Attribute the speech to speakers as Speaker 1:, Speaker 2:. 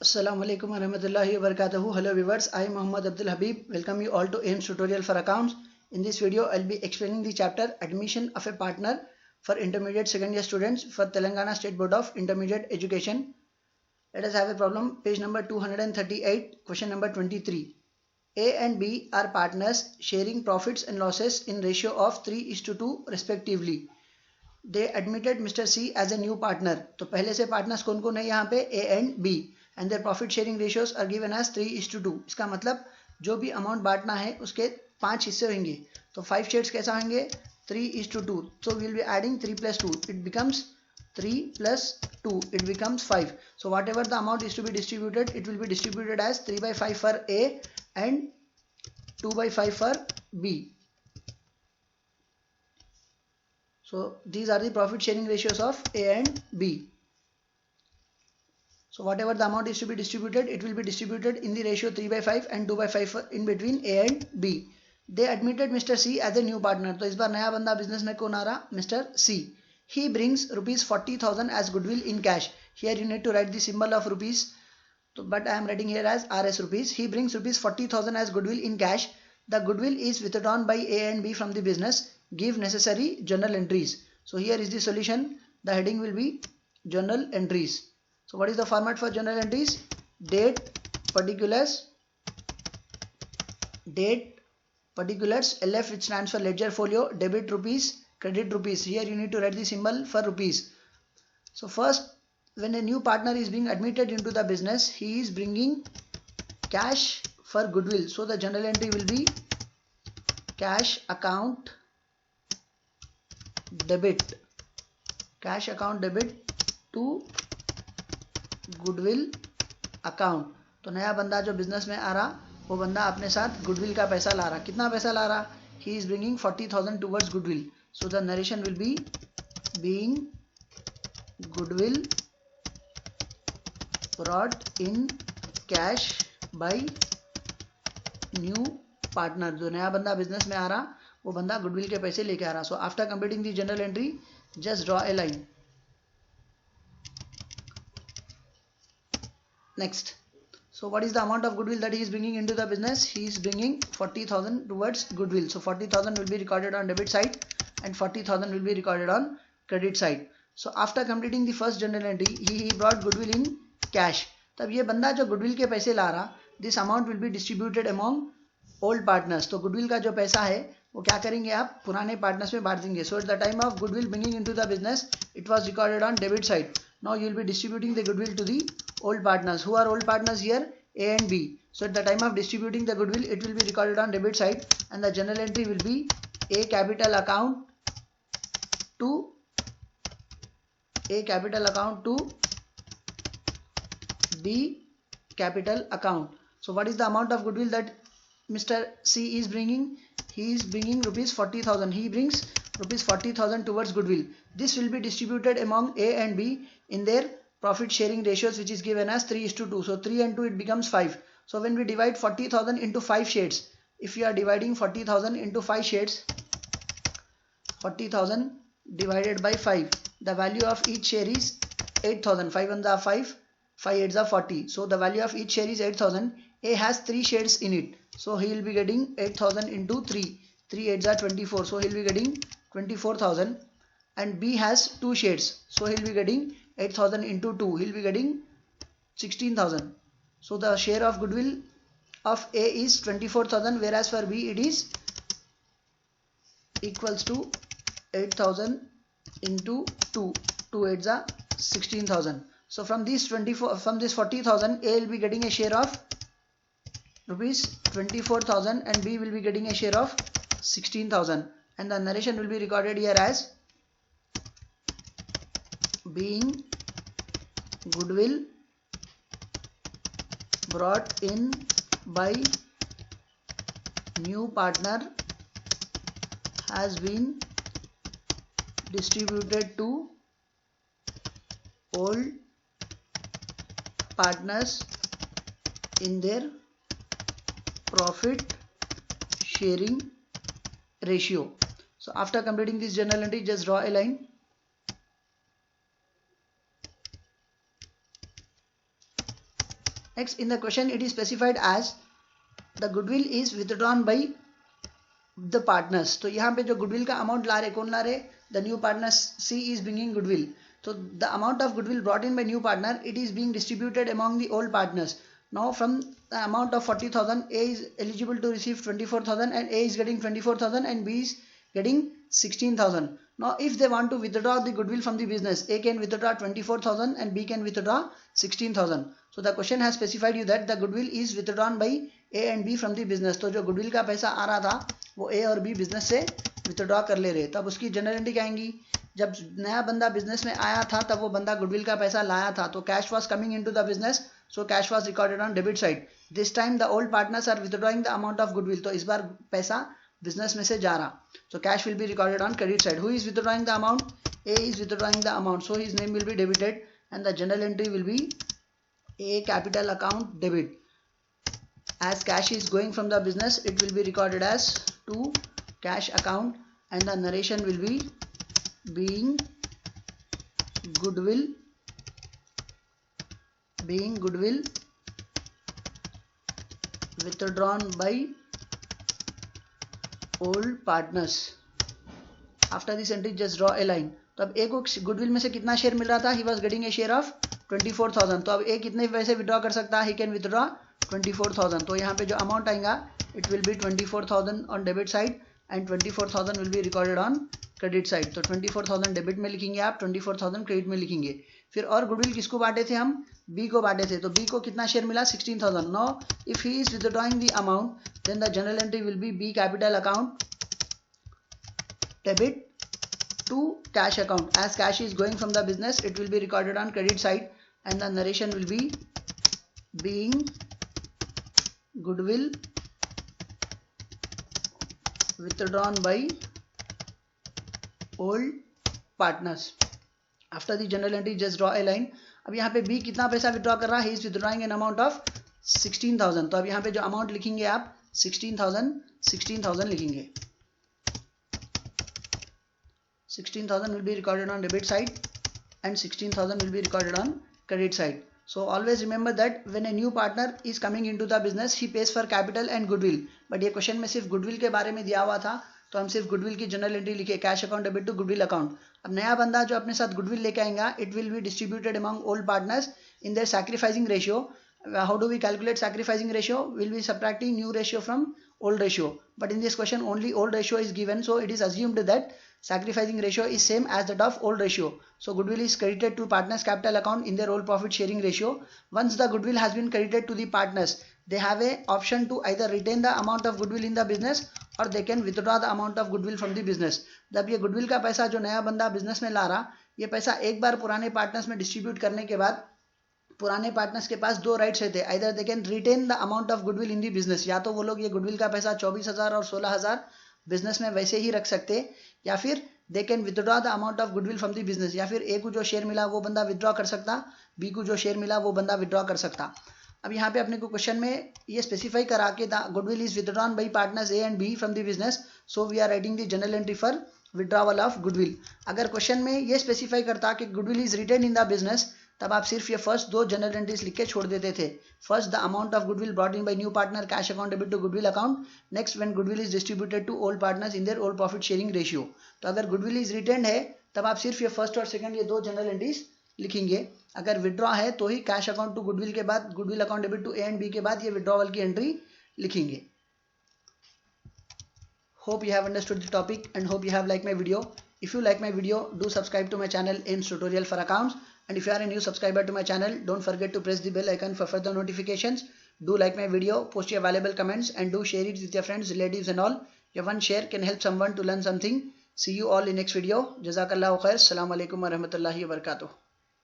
Speaker 1: Assalamu alaikum warahmatullahi wabarakatuh. Hello viewers, I am Muhammad Abdul Habib. Welcome you all to AIMS tutorial for accounts. In this video, I'll be explaining the chapter Admission of a Partner for Intermediate Second Year Students for Telangana State Board of Intermediate Education. Let us have a problem. Page number 238, question number 23. A and B are partners sharing profits and losses in ratio of 3:2 respectively. They admitted Mr. C as a new partner. तो पहले से partners कौन कौन है यहाँ पे A and B and their profit sharing ratios are given as 3:2. इसका मतलब जो भी अमाउंट बांटना है उसके 5 हिस्से होंगे. तो 5 शेयर्स कैसा होंगे 3:2. So we will be adding 3 plus 2. It becomes 3 plus 2. It becomes 5. So whatever the amount is to be distributed, it will be distributed as 3/5 for A and 2/5 for B. So these are the profit sharing ratios of A and B. So whatever the amount is to be distributed, it will be distributed in the ratio 3/5 and 2/5 in between A and B. They admitted Mr. C as a new partner. तो इस बार नया बंदा business में कौन आ रहा? Mr. C. He brings rupees 40,000 as goodwill in cash. Here you need to write the symbol of rupees. But I am writing here as RS rupees. He brings rupees 40,000 as goodwill in cash. The goodwill is withdrawn by A and B from the business. Give necessary journal entries. So here is the solution. The heading will be journal entries. So what is the format for journal entries? Date, particulars, LF which stands for ledger folio, debit rupees, credit rupees. Here you need to write the symbol for rupees. So first, when a new partner is being admitted into the business, he is bringing cash for goodwill. So the journal entry will be cash account debit to goodwill account. तो नया बंदा जो business में आ रहा वो बंदा अपने साथ गुडविल का पैसा ला रहा. कितना पैसा ला रहा? He is bringing 40,000 towards goodwill. So the narration will be being goodwill brought in cash by new partner. जो नया बंदा बिजनेस में आ रहा वो बंदा गुडविल के पैसे लेके आ रहा. So after completing the journal entry just draw a line. Next, so what is the amount of goodwill that he is bringing into the business? He is bringing 40,000 towards goodwill. So 40,000 will be recorded on debit side and 40,000 will be recorded on credit side. So after completing the first journal entry, he brought goodwill in cash. तब ये बंदा जो goodwill के पैसे ला रहा, this amount will be distributed among old partners. तो goodwill का जो पैसा है वो क्या करेंगे आप पुराने पार्टनर्स में बांट देंगे. So at the time of goodwill bringing into the business, it was recorded on debit side. Now you will be distributing the goodwill to the old partners. Who are old partners here? A and B. So at the time of distributing the goodwill, it will be recorded on debit side and the journal entry will be A capital account to B capital account. So what is the amount of goodwill that Mr. C is bringing? He is bringing rupees 40,000. He brings rupees 40,000 towards goodwill. This will be distributed among A and B in their profit sharing ratios, which is given as 3:2. So 3 and 2 it becomes 5. So when we divide 40,000 into 5 shades, if you are dividing 40,000 into 5 shades, 40,000 divided by 5, the value of each share is 8,000. 5 ones are 5, 5 8s are 40. So the value of each share is 8,000. A has 3 shares in it. So he will be getting 8,000 into 3. 3 8s are 24. So he will be getting 24,000. And B has 2 shares. So he will be getting 8,000 into 2. He will be getting 16,000. So the share of goodwill of A is 24,000, whereas for B it is equals to 8,000 into 2. 2 8s are 16,000. So from this 40,000, A will be getting a share of rupees 24,000 and B will be getting a share of 16,000. And the narration will be recorded here as being goodwill brought in by new partner has been distributed to old partners in their profit sharing ratio. So after completing this journal entry, just draw a line. Next, in the question it is specified as the goodwill is withdrawn by the partners. तो यहाँ पे जो goodwill का amount ला रहे कौन ला रहे? The new partner C is bringing goodwill. So the amount of goodwill brought in by new partner, it is being distributed among the old partners. Now from the amount of 40,000, A is eligible to receive 24,000 and A is getting 24,000 and B is getting 16,000. Now if they want to withdraw the goodwill from the business, A can withdraw 24,000 and B can withdraw 16,000. So the question has specified you that the goodwill is withdrawn by A and B from the business. तो जो goodwill का पैसा आ रहा था वो A और B business से withdraw कर ले रहे, तब उसकी जनरल एंट्री क्या आएंगी? जब नया बंदा बिजनेस में आया था तब वो बंदा गुडविल का पैसा लाया था, तो cash was coming into the business, so cash was recorded on debit side. This time the old partners are withdrawing the amount of goodwill, तो इस बार पैसा बिजनेस में से जा रहा, so cash will be recorded on credit side. Who is withdrawing the amount? A is withdrawing the amount, so his name will be debited and the journal entry will be A capital account debit. As cash is going from the business, it will be recorded as to cash account and the narration will be being goodwill withdrawn by old partners. After this entry just draw a line. तो अब A को goodwill में से कितना share मिल रहा था? He was getting a share of 24,000. तो अब A कितने पैसे विड्रॉ कर सकता है? He can withdraw 24,000. तो यहाँ पे जो अमाउंट आएगा it will be 24,000 on debit side and 24,000 will be recorded on credit side. तो 24,000 डेबिट में लिखेंगे आप, 24,000 क्रेडिट में लिखेंगे. फिर और गुडविल किसको बांटे थे हम? B को बांटे थे, तो B को कितना शेयर मिला? 16,000. Now if he is withdrawing the amount, then the journal entry will be B capital account debit to cash account. As cash is going from the business, it will be recorded on credit side and the narration will be being goodwill withdrawn by old partners. After the journal entry just draw a line. अब यहाँ पे B कितना पैसा withdraw कर रहा है? He is withdrawing an amount of 16,000. तो अब यहाँ पे जो अमाउंट लिखेंगे आप 16,000 लिखेंगे. 16,000 will be recorded on debit side and 16,000 will be recorded on credit side. So always remember that when a new partner is coming into the business, he pays for capital and goodwill. But ये question में सिर्फ goodwill के बारे में दिया हुआ था, तो हम सिर्फ गुडविल की जनरल एंट्री लिखे, cash account debit to goodwill account. अब नया बंदा जो अपने साथ गुडविल लेके आएगा, it will be distributed among old partners in their sacrificing ratio. How do we calculate sacrificing ratio? We'll be subtracting new ratio from old ratio. But in this question only old ratio is given, so it is assumed that sacrificing ratio is same as that of old ratio. So goodwill is credited to partners capital account in their old profit sharing ratio. Once the goodwill has been credited to the partners, they have a option to either retain the amount of goodwill in the business or they can withdraw the amount of goodwill from the business. जब ये goodwill का पैसा जो नया बंदा business में ला रहा, ये पैसा एक बार पुराने partners में distribute करने के बाद पुराने पार्टनर्स के पास दो राइट्स रहते हैं. Either they can retain the amount of goodwill in the business, या तो वो लोग ये गुडविल का पैसा 24,000 और 16,000 बिजनेस में वैसे ही रख सकते, या फिर they can withdraw the amount of goodwill from the business. या फिर ए को जो शेयर मिला वो बंदा विथड्रॉ कर सकता, बी को जो शेयर मिला वो बंदा विथड्रॉ कर सकता. अब यहाँ पे अपने को क्वेश्चन में ये स्पेसिफाई करा के the goodwill is withdrawn by partners A and B from the business, so we are writing the journal entry for withdrawal of goodwill. अगर क्वेश्चन में ये स्पेसिफाई करता कि goodwill is retain in the business, तब आप सिर्फ ये first दो जनरल एंट्रीज लिख के छोड़ देते थे. First the amount of goodwill brought in by new partner cash account debit to goodwill account. Next when goodwill is distributed to old partners in their old profit sharing ratio. तो अगर goodwill is retained है तब आप सिर्फ ये first और second ये दो जनरल एंट्रीज लिखेंगे. अगर विड्रॉ है तो ही कैश अकाउंट टू गुडविल के बाद goodwill account debit to A and B के बाद ये विड्रॉवल की एंट्री लिखेंगे. Hope you have understood the topic and hope you have liked my video. If you like my video, do subscribe to my channel AIMS Tutorial for Accounts. And if you are a new subscriber to my channel, don't forget to press the bell icon for further notifications. Do like my video, post your valuable comments and do share it with your friends, relatives and all. Your one share can help someone to learn something. See you all in next video. Jazakallahu khair. Assalamu alaikum wa rahmatullahi wa barakatuh.